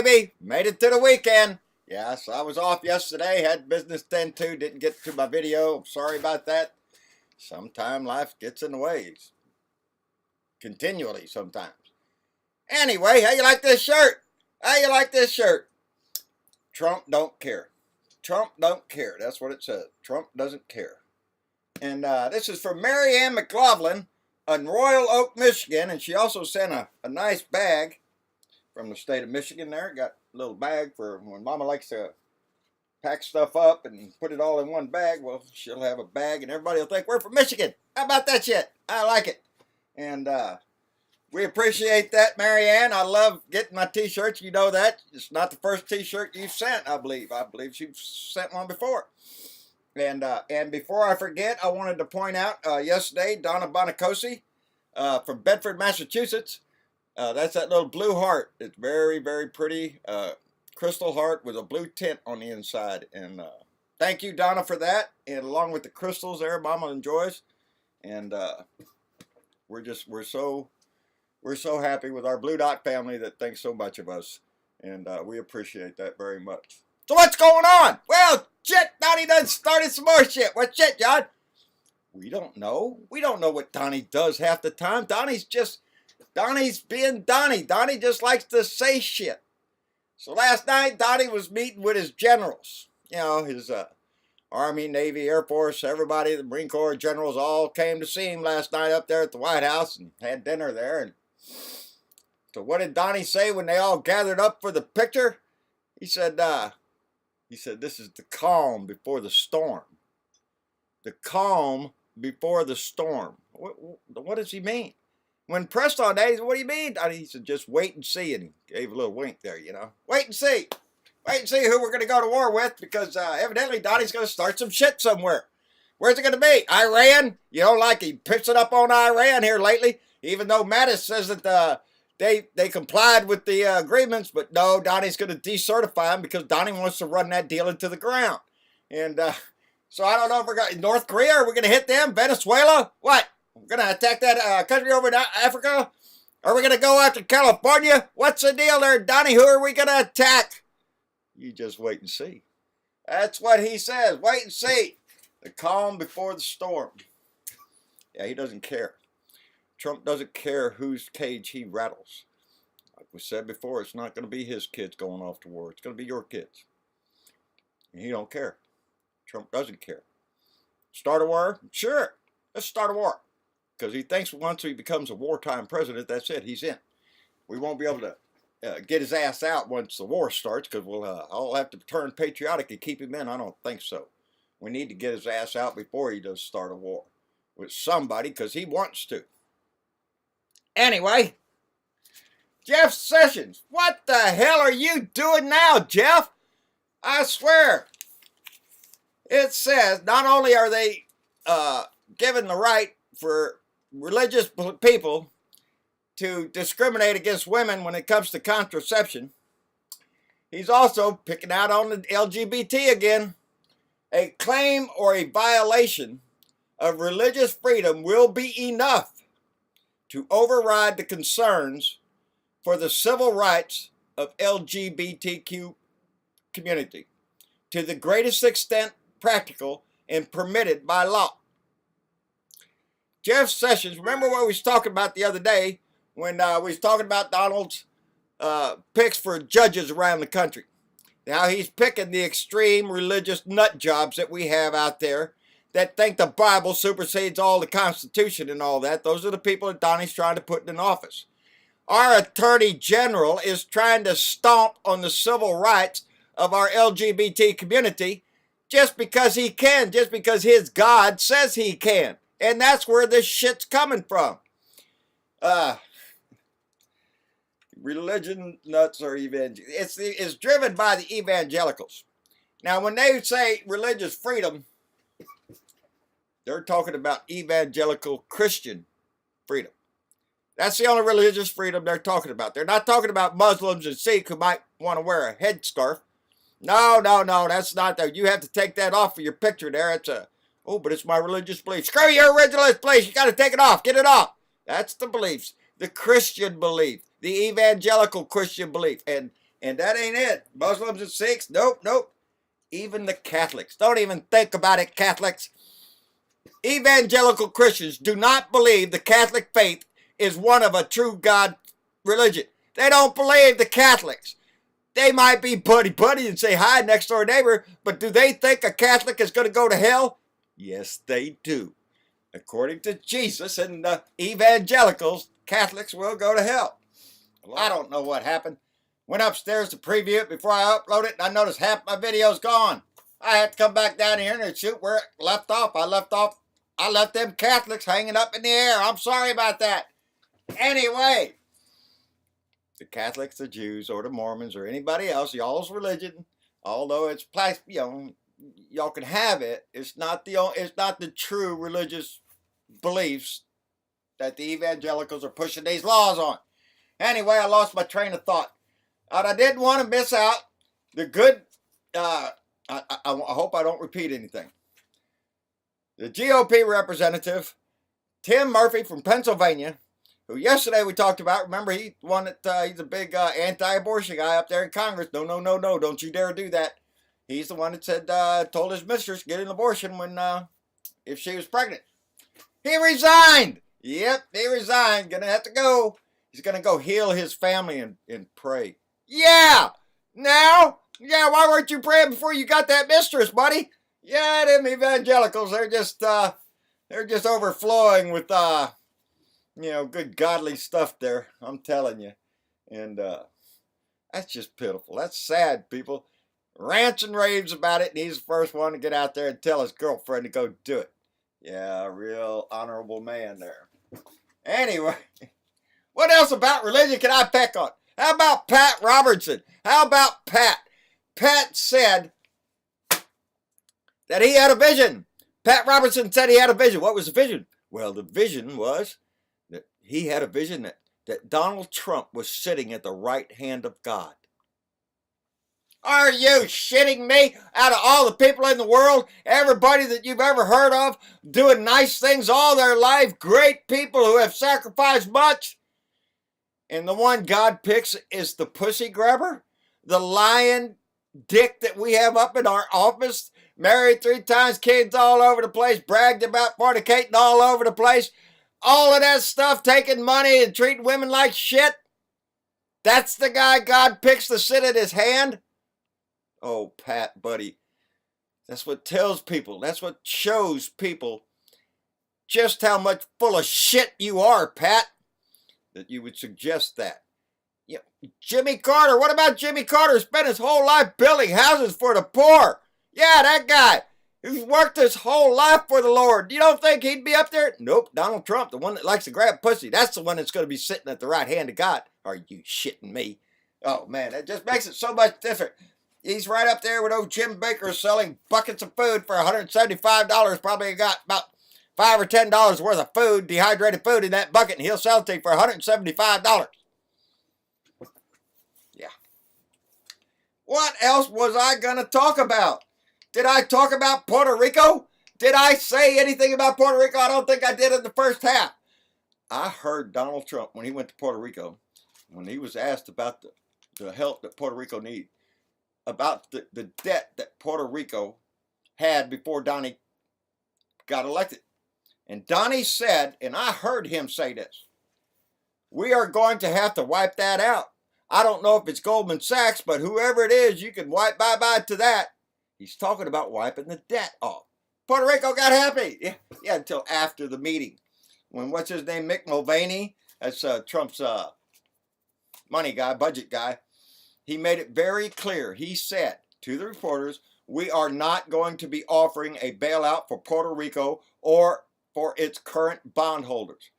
baby. Made it to the weekend. Yes, I was off yesterday. Had business then too. Didn't get to my video. I'm sorry about that. Sometimes life gets in the way. Continually sometimes. Anyway, how you like this shirt? How you like this shirt? Trump don't care. Trump don't care. That's what it says. Trump doesn't care. And this is from Mary Ann McLaughlin in Royal Oak, Michigan. And she also sent a nice bag from the state of Michigan there. Got a little bag for when Mama likes to pack stuff up and put it all in one bag. Well, she'll have a bag and everybody will think, we're from Michigan. How about that shit? I like it. And we appreciate that, Mary Ann. I love getting my t-shirts. You know that. It's not the first t-shirt you've sent, I believe. I believe you've sent one before. And before I forget, I wanted to point out yesterday, Donna Bonacosi from Bedford, Massachusetts. That's that little blue heart. It's very, very pretty crystal heart with a blue tint on the inside. And thank you, Donna, for that. And along with the crystals there, Mama enjoys. And we're so happy with our Blue Dot family that thinks so much of us. And we appreciate that very much. So what's going on? Well, shit, Donnie done started some more shit. What shit, John? We don't know. We don't know what Donnie does half the time. Donnie's being Donnie. Donnie just likes to say shit. So last night, Donnie was meeting with his generals. You know, his Army, Navy, Air Force, everybody, the Marine Corps generals all came to see him last night up there at the White House and had dinner there. And so what did Donnie say when they all gathered up for the picture? He said, this is the calm before the storm. The calm before the storm. What does he mean? When pressed on that, he said, what do you mean? He said, just wait and see. And he gave a little wink there, you know. Wait and see. Wait and see who we're going to go to war with, because evidently Donnie's going to start some shit somewhere. Where's it going to be? Iran? You don't like he picks it up on Iran here lately, even though Mattis says that they complied with the agreements, but no, Donnie's going to decertify them because Donnie wants to run that deal into the ground. And so I don't know if we're going to North Korea, are we going to hit them? Venezuela? What? We're going to attack that country over in Africa? Are we going to go after California? What's the deal there, Donnie? Who are we going to attack? You just wait and see. That's what he says. Wait and see. The calm before the storm. Yeah, he doesn't care. Trump doesn't care whose cage he rattles. Like we said before, it's not going to be his kids going off to war. It's going to be your kids. And he don't care. Trump doesn't care. Start a war? Sure. Let's start a war. Because he thinks once he becomes a wartime president, that's it. He's in. We won't be able to get his ass out once the war starts, because we'll all have to turn patriotic and keep him in. I don't think so. We need to get his ass out before he does start a war with somebody, because he wants to. Anyway, Jeff Sessions. What the hell are you doing now, Jeff? I swear. It says not only are they given the right for religious people to discriminate against women when it comes to contraception, he's also picking out on the LGBT again. A claim or a violation of religious freedom will be enough to override the concerns for the civil rights of LGBTQ community to the greatest extent practical and permitted by law. Jeff Sessions, remember what we was talking about the other day when we was talking about Donald's picks for judges around the country. Now he's picking the extreme religious nut jobs that we have out there that think the Bible supersedes all the Constitution and all that. Those are the people that Donnie's trying to put in office. Our Attorney General is trying to stomp on the civil rights of our LGBT community just because he can, just because his God says he can. And that's where this shit's coming from. Religion nuts are it's driven by the evangelicals. Now, when they say religious freedom, they're talking about evangelical Christian freedom. That's the only religious freedom they're talking about. They're not talking about Muslims and Sikhs who might want to wear a headscarf. No, that's not that. You have to take that off for your picture there. It's but it's my religious belief. Screw your originalist beliefs. You got to take it off. Get it off. That's the beliefs. The Christian belief. The evangelical Christian belief. And And that ain't it. Muslims and Sikhs, nope, nope. Even the Catholics. Don't even think about it, Catholics. Evangelical Christians do not believe the Catholic faith is one of a true God religion. They don't believe the Catholics. They might be buddy-buddy and say hi next door neighbor, but do they think a Catholic is going to go to hell? Yes, they do. According to Jesus and the evangelicals, Catholics will go to hell. Well, I don't know what happened. Went upstairs to preview it before I upload it, and I noticed half my video's gone. I had to come back down here and shoot where it left off. I left them Catholics hanging up in the air. I'm sorry about that. Anyway, the Catholics, the Jews, or the Mormons, or anybody else, y'all's religion, although it's, y'all can have it, it's not the true religious beliefs that the evangelicals are pushing these laws on. Anyway, I lost my train of thought. And I didn't want to miss out the good, I hope I don't repeat anything. The GOP representative, Tim Murphy from Pennsylvania, who yesterday we talked about, remember he's a big anti-abortion guy up there in Congress. No, don't you dare do that. He's the one that said, told his mistress to get an abortion when, if she was pregnant. He resigned. Yep, he resigned. Gonna have to go. He's gonna go heal his family and pray. Yeah! Now? Yeah, why weren't you praying before you got that mistress, buddy? Yeah, them evangelicals, they're just overflowing with, good godly stuff there. I'm telling you. And, that's just pitiful. That's sad, people. Rants and raves about it, and he's the first one to get out there and tell his girlfriend to go do it. Yeah, a real honorable man there. Anyway, what else about religion can I peck on? How about Pat Robertson? How about Pat? Pat said that he had a vision. Pat Robertson said he had a vision. What was the vision? Well, the vision was that he had a vision that Donald Trump was sitting at the right hand of God. Are you shitting me? Out of all the people in the world, everybody that you've ever heard of doing nice things all their life, great people who have sacrificed much, and the one God picks is the pussy grabber, the lying dick that we have up in our office, married 3 times, kids all over the place, bragged about fornicating all over the place, all of that stuff, taking money and treating women like shit. That's the guy God picks to sit at his hand? Oh, Pat, buddy, that's what tells people, that's what shows people just how much full of shit you are, Pat, that you would suggest that. Yeah, Jimmy Carter, what about Jimmy Carter? Spent his whole life building houses for the poor. Yeah, that guy who's worked his whole life for the Lord. You don't think he'd be up there? Nope, Donald Trump, the one that likes to grab pussy, that's the one that's going to be sitting at the right hand of God. Are you shitting me? Oh, man, that just makes it so much different. He's right up there with old Jim Baker selling buckets of food for $175. Probably got about $5 or $10 worth of food, dehydrated food in that bucket, and he'll sell it to you for $175. Yeah. What else was I going to talk about? Did I talk about Puerto Rico? Did I say anything about Puerto Rico? I don't think I did in the first half. I heard Donald Trump, when he went to Puerto Rico, when he was asked about the help that Puerto Rico needs, about the debt that Puerto Rico had before Donnie got elected. And Donnie said, and I heard him say this, we are going to have to wipe that out. I don't know if it's Goldman Sachs, but whoever it is, you can wipe bye-bye to that. He's talking about wiping the debt off. Puerto Rico got happy. Yeah, until after the meeting. When, what's his name, Mick Mulvaney, that's Trump's money guy, budget guy, he made it very clear. He said to the reporters, we are not going to be offering a bailout for Puerto Rico or for its current bondholders.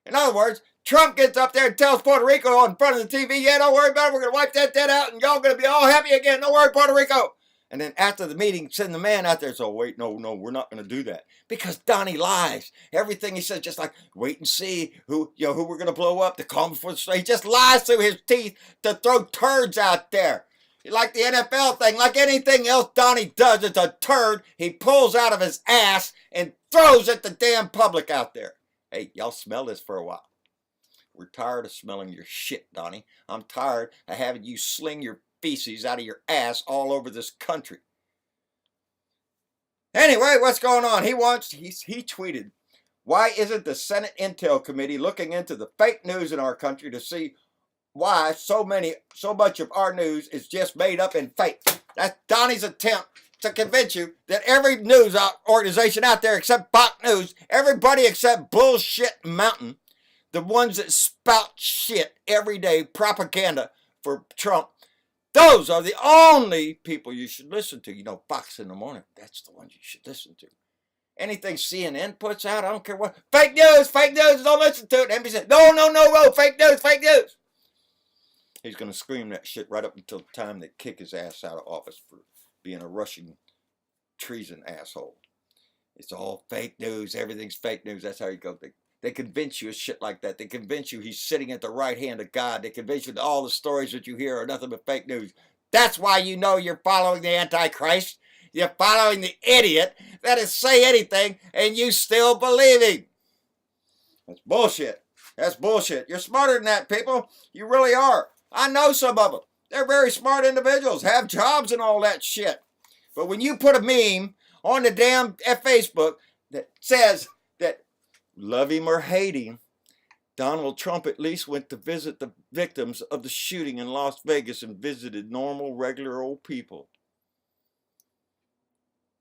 In other words, Trump gets up there and tells Puerto Rico in front of the TV, yeah, don't worry about it. We're going to wipe that debt out and y'all going to be all happy again. Don't worry, Puerto Rico. And then after the meeting, send the man out there. So wait, no, we're not going to do that. Because Donnie lies. Everything he says, just like, wait and see who we're going to blow up, the calm before the storm. He just lies through his teeth to throw turds out there. Like the NFL thing, like anything else Donnie does, it's a turd he pulls out of his ass and throws at the damn public out there. Hey, y'all smell this for a while. We're tired of smelling your shit, Donnie. I'm tired of having you sling your feces out of your ass all over this country. Anyway, what's going on? He tweeted, why isn't the Senate Intel Committee looking into the fake news in our country to see why so much of our news is just made up and fake? That's Donnie's attempt to convince you that every news organization out there except Fox News, everybody except Bullshit Mountain, the ones that spout shit every day, propaganda for Trump, those are the only people you should listen to. You know, Fox in the morning, that's the ones you should listen to. Anything CNN puts out, I don't care what. Fake news, don't listen to it. NBC said, no, fake news. He's going to scream that shit right up until the time they kick his ass out of office for being a Russian treason asshole. It's all fake news. Everything's fake news. That's how you go. They convince you of shit like that. They convince you he's sitting at the right hand of God. They convince you that all the stories that you hear are nothing but fake news. That's why you know you're following the Antichrist. You're following the idiot that is say anything and you still believe him. That's bullshit. That's bullshit. You're smarter than that, people. You really are. I know some of them. They're very smart individuals, have jobs and all that shit. But when you put a meme on the damn Facebook that says that, love him or hate him, Donald Trump at least went to visit the victims of the shooting in Las Vegas and visited normal, regular old people.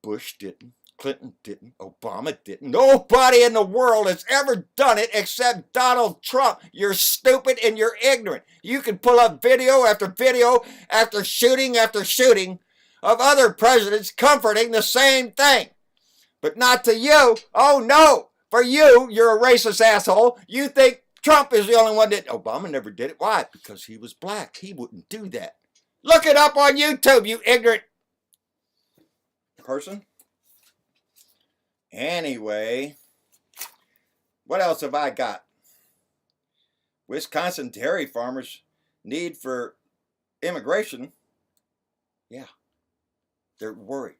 Bush didn't. Clinton didn't. Obama didn't. Nobody in the world has ever done it except Donald Trump. You're stupid and you're ignorant. You can pull up video after video after shooting of other presidents comforting the same thing. But not to you. Oh no. For you, you're a racist asshole. You think Trump is the only one that... Obama never did it. Why? Because he was black. He wouldn't do that. Look it up on YouTube, you ignorant person. Anyway, what else have I got? Wisconsin dairy farmers need for immigration. Yeah, they're worried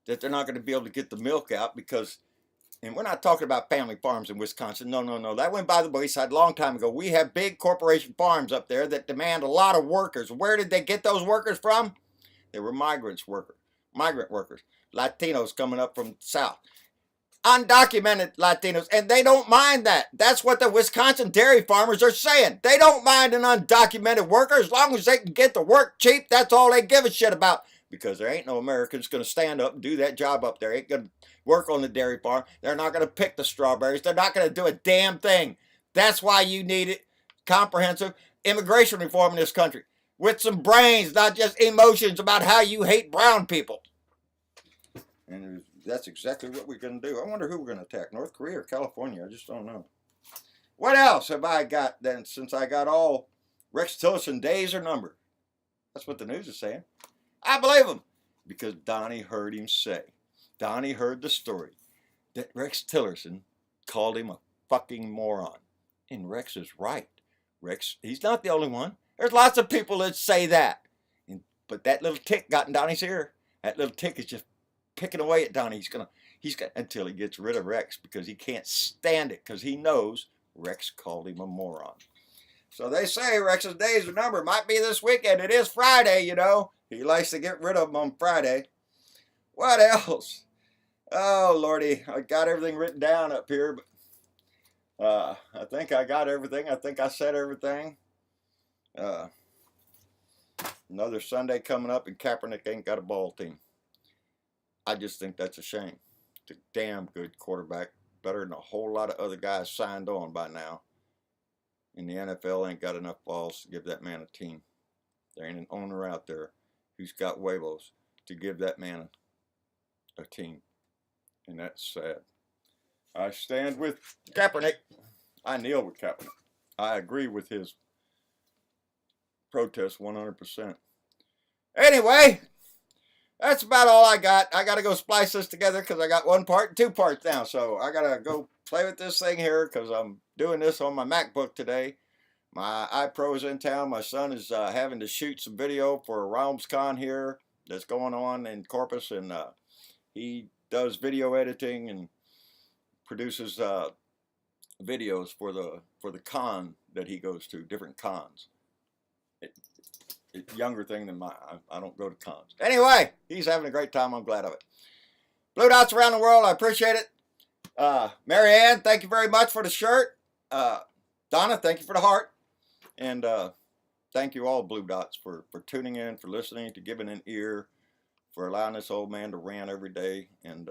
that they're not going to be able to get the milk out because, and we're not talking about family farms in Wisconsin. No. That went by the wayside a long time ago. We have big corporation farms up there that demand a lot of workers. Where did they get those workers from? They were migrant workers, Latinos coming up from the south. Undocumented Latinos, and they don't mind that. That's what the Wisconsin dairy farmers are saying. They don't mind an undocumented worker as long as they can get the work cheap. That's all they give a shit about, because there ain't no Americans going to stand up and do that job up there. Ain't going to work on the dairy farm. They're not going to pick the strawberries. They're not going to do a damn thing. That's why you need it. Comprehensive immigration reform in this country with some brains, not just emotions about how you hate brown people. And that's exactly what we're going to do. I wonder who we're going to attack, North Korea or California. I just don't know. What else have I got then, since I got all Rex Tillerson days are numbered? That's what the news is saying. I believe him, because Donnie heard him say. Donnie heard the story that Rex Tillerson called him a fucking moron. And Rex is right. Rex, he's not the only one. There's lots of people that say that. But that little tick got in Donnie's ear. That little tick is just picking away at Donnie. He's got until he gets rid of Rex, because he can't stand it, because he knows Rex called him a moron. So they say Rex's days are numbered. Might be this weekend. It is Friday, you know. He likes to get rid of them on Friday. What else? Oh, Lordy. I got everything written down up here, but I think I got everything. I think I said everything. Another Sunday coming up, and Kaepernick ain't got a ball team. I just think that's a shame. It's a damn good quarterback, better than a whole lot of other guys signed on by now. And the NFL ain't got enough balls to give that man a team. There ain't an owner out there who's got huevos to give that man a team. And that's sad. I stand with Kaepernick. I kneel with Kaepernick. I agree with his protest 100%. Anyway, that's about all I got. I got to go splice this together because I got one part and two parts now. So I got to go play with this thing here because I'm doing this on my MacBook today. My iPro is in town. My son is having to shoot some video for a RealmsCon here that's going on in Corpus. And he does video editing and produces videos for the con that he goes to, different cons. younger thing than mine. I don't go to cons. Anyway, he's having a great time. I'm glad of it. Blue Dots around the world. I appreciate it. Mary Ann, thank you very much for the shirt. Donna, thank you for the heart. And thank you all, Blue Dots, for tuning in, for listening, to giving an ear, for allowing this old man to rant every day and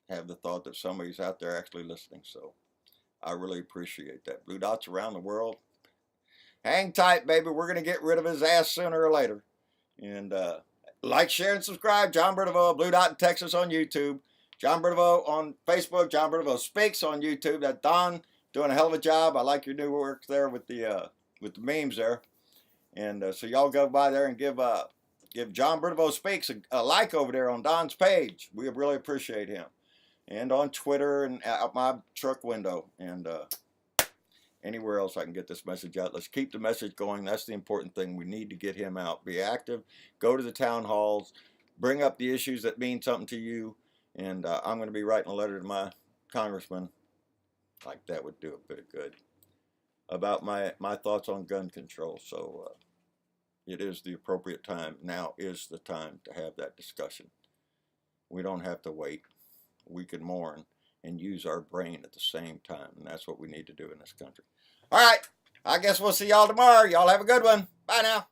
have the thought that somebody's out there actually listening. So I really appreciate that. Blue Dots around the world. Hang tight, baby. We're going to get rid of his ass sooner or later. And like, share, and subscribe. John Bertavot, Blue Dot in Texas on YouTube. John Bertavot on Facebook. John Bertavot Speaks on YouTube. That Don doing a hell of a job. I like your new work there with the memes there. And so y'all go by there and give John Bertavot Speaks a like over there on Don's page. We really appreciate him. And on Twitter and out my truck window. And anywhere else I can get this message out. Let's keep the message going. That's the important thing. We need to get him out. Be active. Go to the town halls. Bring up the issues that mean something to you. And I'm going to be writing a letter to my congressman. Like that would do a bit of good. About my thoughts on gun control. So it is the appropriate time. Now is the time to have that discussion. We don't have to wait. We can mourn and use our brain at the same time. And that's what we need to do in this country. All right. I guess we'll see y'all tomorrow. Y'all have a good one. Bye now.